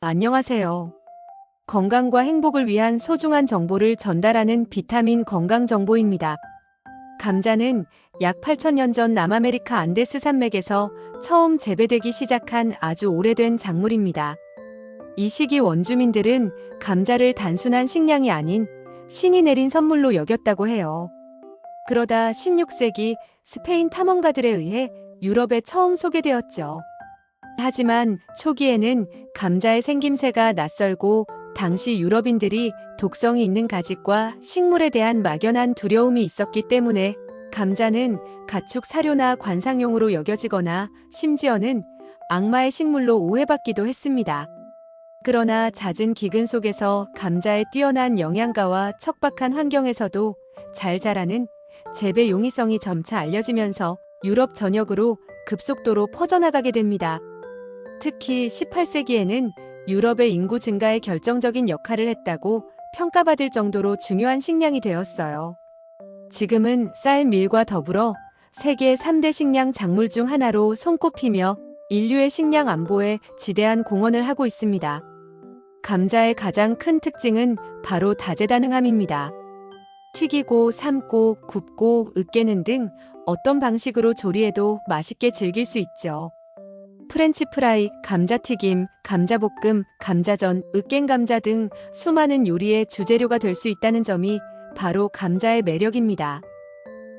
안녕하세요. 건강과 행복을 위한 소중한 정보를 전달하는 비타민 건강 정보입니다. 감자는 약 8,000년 전 남아메리카 안데스 산맥에서 처음 재배되기 시작한 아주 오래된 작물입니다. 이 시기 원주민들은 감자를 단순한 식량이 아닌 신이 내린 선물로 여겼다고 해요. 그러다 16세기 스페인 탐험가들에 의해 유럽에 처음 소개되었죠. 하지만 초기에는 감자의 생김새가 낯설고 당시 유럽인들이 독성이 있는 가짓과 식물에 대한 막연한 두려움이 있었기 때문에 감자는 가축 사료나 관상용으로 여겨지거나 심지어는 악마의 식물로 오해받기도 했습니다. 그러나 잦은 기근 속에서 감자의 뛰어난 영양가와 척박한 환경에서도 잘 자라는 재배 용이성이 점차 알려지면서 유럽 전역으로 급속도로 퍼져나가게 됩니다. 특히 18세기에는 유럽의 인구 증가에 결정적인 역할을 했다고 평가받을 정도로 중요한 식량이 되었어요. 지금은 쌀, 밀과 더불어 세계 3대 식량 작물 중 하나로 손꼽히며 인류의 식량 안보에 지대한 공헌을 하고 있습니다. 감자의 가장 큰 특징은 바로 다재다능함입니다. 튀기고, 삶고, 굽고, 으깨는 등 어떤 방식으로 조리해도 맛있게 즐길 수 있죠. 프렌치 프라이, 감자튀김, 감자볶음, 감자전, 으깬 감자 등 수많은 요리의 주재료가 될 수 있다는 점이 바로 감자의 매력입니다.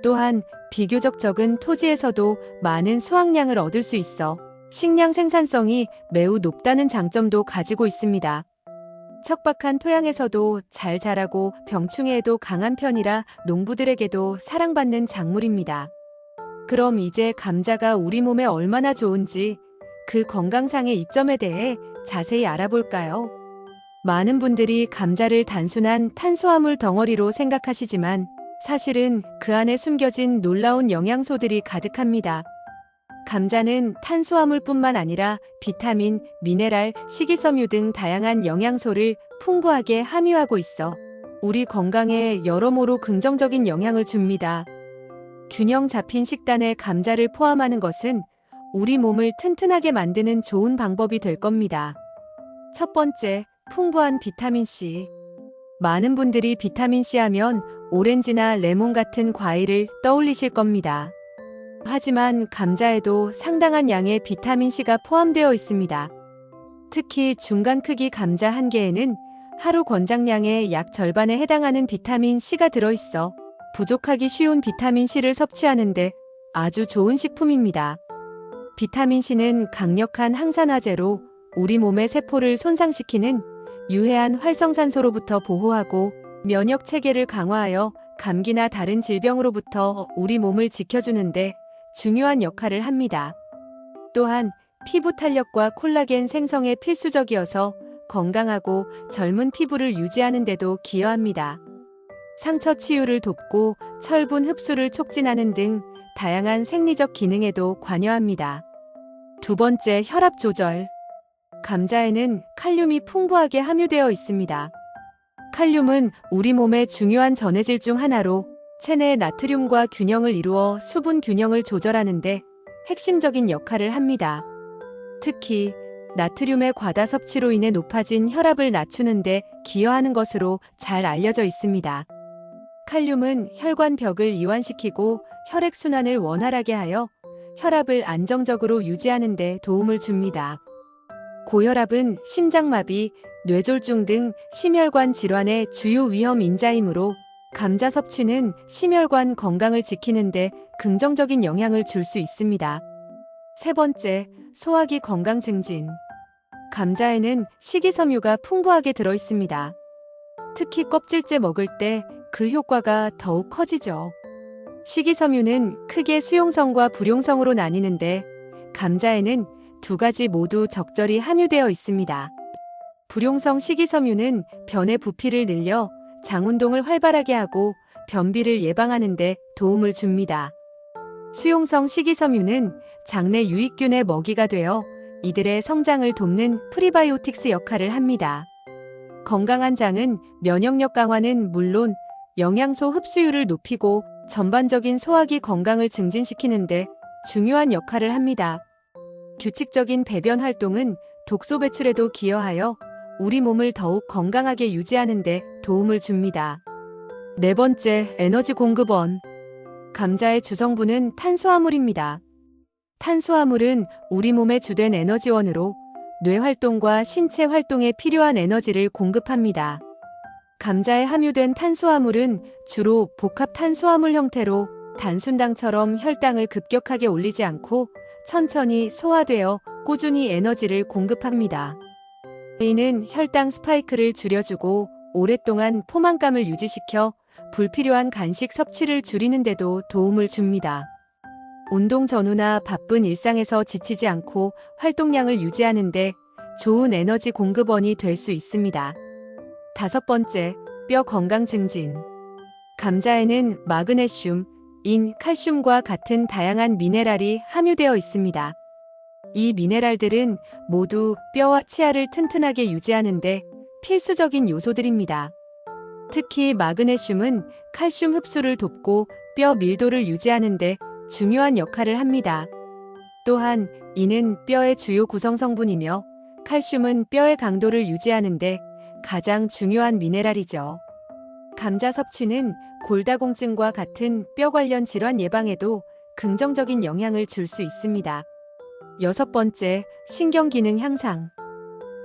또한 비교적 적은 토지에서도 많은 수확량을 얻을 수 있어 식량 생산성이 매우 높다는 장점도 가지고 있습니다. 척박한 토양에서도 잘 자라고 병충해에도 강한 편이라 농부들에게도 사랑받는 작물입니다. 그럼 이제 감자가 우리 몸에 얼마나 좋은지 그 건강상의 이점에 대해 자세히 알아볼까요? 많은 분들이 감자를 단순한 탄수화물 덩어리로 생각하시지만 사실은 그 안에 숨겨진 놀라운 영양소들이 가득합니다. 감자는 탄수화물뿐만 아니라 비타민, 미네랄, 식이섬유 등 다양한 영양소를 풍부하게 함유하고 있어 우리 건강에 여러모로 긍정적인 영향을 줍니다. 균형 잡힌 식단에 감자를 포함하는 것은 우리 몸을 튼튼하게 만드는 좋은 방법이 될 겁니다. 첫 번째, 풍부한 비타민C. 많은 분들이 비타민C 하면 오렌지나 레몬 같은 과일을 떠올리실 겁니다. 하지만 감자에도 상당한 양의 비타민C가 포함되어 있습니다. 특히 중간 크기 감자 한 개에는 하루 권장량의 약 절반에 해당하는 비타민C가 들어있어 부족하기 쉬운 비타민C를 섭취하는데 아주 좋은 식품입니다. 비타민C는 강력한 항산화제로 우리 몸의 세포를 손상시키는 유해한 활성산소로부터 보호하고 면역 체계를 강화하여 감기나 다른 질병으로부터 우리 몸을 지켜주는데 중요한 역할을 합니다. 또한 피부 탄력과 콜라겐 생성에 필수적이어서 건강하고 젊은 피부를 유지하는 데도 기여합니다. 상처 치유를 돕고 철분 흡수를 촉진하는 등 다양한 생리적 기능에도 관여합니다. 두 번째, 혈압 조절. 감자에는 칼륨이 풍부하게 함유되어 있습니다. 칼륨은 우리 몸의 중요한 전해질 중 하나로 체내 나트륨과 균형을 이루어 수분 균형을 조절하는데 핵심적인 역할을 합니다. 특히 나트륨의 과다 섭취로 인해 높아진 혈압을 낮추는 데 기여하는 것으로 잘 알려져 있습니다. 칼륨은 혈관벽을 이완시키고 혈액순환을 원활하게 하여 혈압을 안정적으로 유지하는 데 도움을 줍니다. 고혈압은 심장마비, 뇌졸중 등 심혈관 질환의 주요 위험 인자이므로 감자 섭취는 심혈관 건강을 지키는 데 긍정적인 영향을 줄 수 있습니다. 세 번째, 소화기 건강 증진. 감자에는 식이섬유가 풍부하게 들어 있습니다. 특히 껍질째 먹을 때 그 효과가 더욱 커지죠. 식이섬유는 크게 수용성과 불용성으로 나뉘는데 감자에는 두 가지 모두 적절히 함유되어 있습니다. 불용성 식이섬유는 변의 부피를 늘려 장 운동을 활발하게 하고 변비를 예방하는 데 도움을 줍니다. 수용성 식이섬유는 장내 유익균의 먹이가 되어 이들의 성장을 돕는 프리바이오틱스 역할을 합니다. 건강한 장은 면역력 강화는 물론 영양소 흡수율을 높이고 전반적인 소화기 건강을 증진시키는 데 중요한 역할을 합니다. 규칙적인 배변 활동은 독소 배출에도 기여하여 우리 몸을 더욱 건강하게 유지하는 데 도움을 줍니다. 네 번째, 에너지 공급원. 감자의 주성분은 탄수화물입니다. 탄수화물은 우리 몸의 주된 에너지원으로 뇌 활동과 신체 활동에 필요한 에너지를 공급합니다. 감자에 함유된 탄수화물은 주로 복합 탄수화물 형태로 단순당처럼 혈당을 급격하게 올리지 않고 천천히 소화되어 꾸준히 에너지를 공급합니다. 이는 혈당 스파이크를 줄여주고 오랫동안 포만감을 유지시켜 불필요한 간식 섭취를 줄이는 데도 도움을 줍니다. 운동 전후나 바쁜 일상에서 지치지 않고 활동량을 유지하는 데 좋은 에너지 공급원이 될 수 있습니다. 다섯 번째, 뼈 건강 증진. 감자에는 마그네슘, 인, 칼슘과 같은 다양한 미네랄이 함유되어 있습니다. 이 미네랄들은 모두 뼈와 치아를 튼튼하게 유지하는 데 필수적인 요소들입니다. 특히 마그네슘은 칼슘 흡수를 돕고 뼈 밀도를 유지하는 데 중요한 역할을 합니다. 또한 이는 뼈의 주요 구성 성분이며 칼슘은 뼈의 강도를 유지하는 데 가장 중요한 미네랄이죠. 감자 섭취는 골다공증과 같은 뼈 관련 질환 예방에도 긍정적인 영향을 줄 수 있습니다. 여섯 번째, 신경 기능 향상.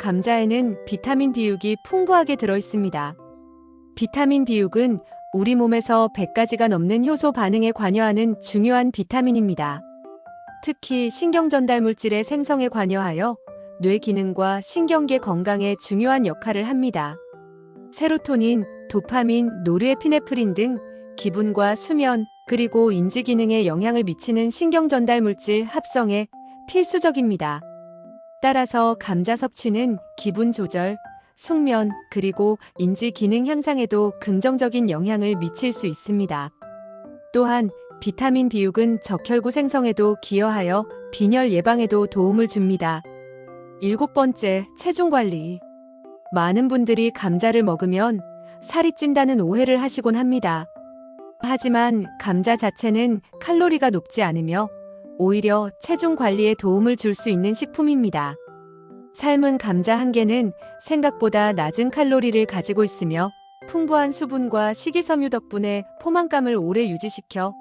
감자에는 비타민 B6이 풍부하게 들어 있습니다. 비타민 B6은 우리 몸에서 100가지가 넘는 효소 반응에 관여하는 중요한 비타민입니다. 특히 신경 전달 물질의 생성에 관여하여 뇌 기능과 신경계 건강에 중요한 역할을 합니다. 세로토닌, 도파민, 노르에피네프린 등 기분과 수면, 그리고 인지 기능에 영향을 미치는 신경 전달 물질 합성에 필수적입니다. 따라서 감자 섭취는 기분 조절, 숙면, 그리고 인지 기능 향상에도 긍정적인 영향을 미칠 수 있습니다. 또한 비타민 B6은 적혈구 생성에도 기여하여 빈혈 예방에도 도움을 줍니다. 일곱 번째, 체중 관리. 많은 분들이 감자를 먹으면 살이 찐다는 오해를 하시곤 합니다. 하지만 감자 자체는 칼로리가 높지 않으며 오히려 체중 관리에 도움을 줄 수 있는 식품입니다. 삶은 감자 한 개는 생각보다 낮은 칼로리를 가지고 있으며 풍부한 수분과 식이섬유 덕분에 포만감을 오래 유지시켜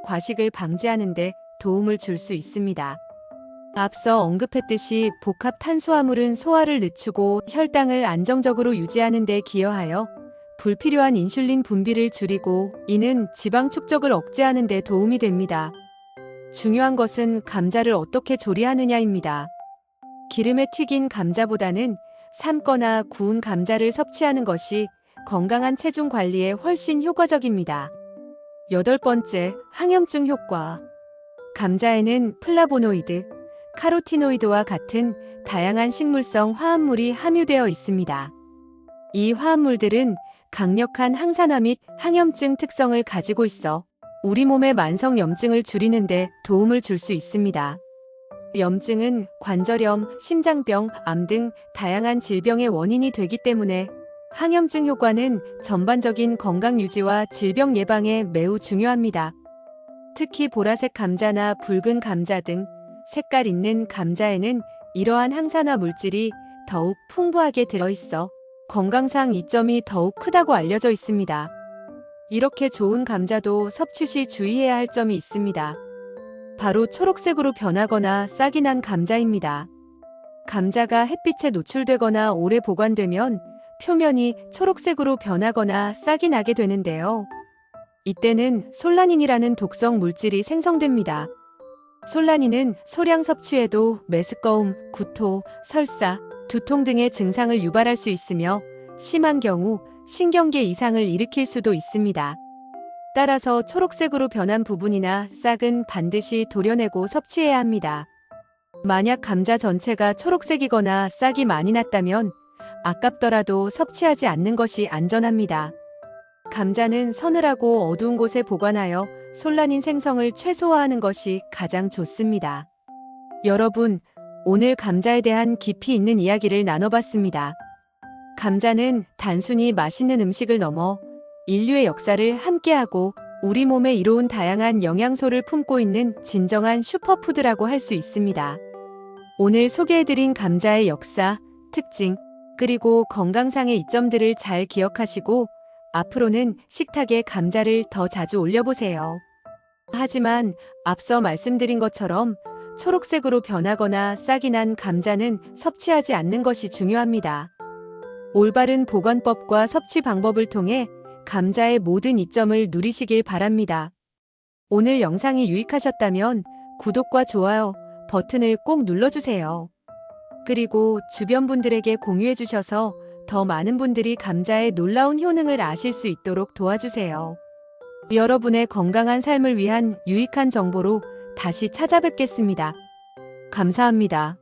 과식을 방지하는 데 도움을 줄 수 있습니다. 앞서 언급했듯이 복합 탄수화물은 소화를 늦추고 혈당을 안정적으로 유지하는 데 기여하여 불필요한 인슐린 분비를 줄이고 이는 지방 축적을 억제하는 데 도움이 됩니다. 중요한 것은 감자를 어떻게 조리하느냐입니다. 기름에 튀긴 감자보다는 삶거나 구운 감자를 섭취하는 것이 건강한 체중 관리에 훨씬 효과적입니다. 여덟 번째, 항염증 효과. 감자에는 플라보노이드, 카로티노이드와 같은 다양한 식물성 화합물이 함유되어 있습니다. 이 화합물들은 강력한 항산화 및 항염증 특성을 가지고 있어 우리 몸의 만성 염증을 줄이는 데 도움을 줄 수 있습니다. 염증은 관절염, 심장병, 암 등 다양한 질병의 원인이 되기 때문에 항염증 효과는 전반적인 건강 유지와 질병 예방에 매우 중요합니다. 특히 보라색 감자나 붉은 감자 등 색깔 있는 감자에는 이러한 항산화 물질이 더욱 풍부하게 들어있어 건강상 이점이 더욱 크다고 알려져 있습니다. 이렇게 좋은 감자도 섭취 시 주의해야 할 점이 있습니다. 바로 초록색으로 변하거나 싹이 난 감자입니다. 감자가 햇빛에 노출되거나 오래 보관되면 표면이 초록색으로 변하거나 싹이 나게 되는데요. 이때는 솔라닌이라는 독성 물질이 생성됩니다. 솔라닌은 소량 섭취에도 메스꺼움, 구토, 설사, 두통 등의 증상을 유발할 수 있으며 심한 경우 신경계 이상을 일으킬 수도 있습니다. 따라서 초록색으로 변한 부분이나 싹은 반드시 도려내고 섭취해야 합니다. 만약 감자 전체가 초록색이거나 싹이 많이 났다면 아깝더라도 섭취하지 않는 것이 안전합니다. 감자는 서늘하고 어두운 곳에 보관하여 솔라닌 생성을 최소화하는 것이 가장 좋습니다. 여러분, 오늘 감자에 대한 깊이 있는 이야기를 나눠봤습니다. 감자는 단순히 맛있는 음식을 넘어 인류의 역사를 함께하고 우리 몸에 이로운 다양한 영양소를 품고 있는 진정한 슈퍼푸드라고 할 수 있습니다. 오늘 소개해드린 감자의 역사, 특징, 그리고 건강상의 이점들을 잘 기억하시고 앞으로는 식탁에 감자를 더 자주 올려보세요. 하지만 앞서 말씀드린 것처럼 초록색으로 변하거나 싹이 난 감자는 섭취하지 않는 것이 중요합니다. 올바른 보관법과 섭취 방법을 통해 감자의 모든 이점을 누리시길 바랍니다. 오늘 영상이 유익하셨다면 구독과 좋아요 버튼을 꼭 눌러주세요. 그리고 주변 분들에게 공유해 주셔서 더 많은 분들이 감자의 놀라운 효능을 아실 수 있도록 도와주세요. 여러분의 건강한 삶을 위한 유익한 정보로 다시 찾아뵙겠습니다. 감사합니다.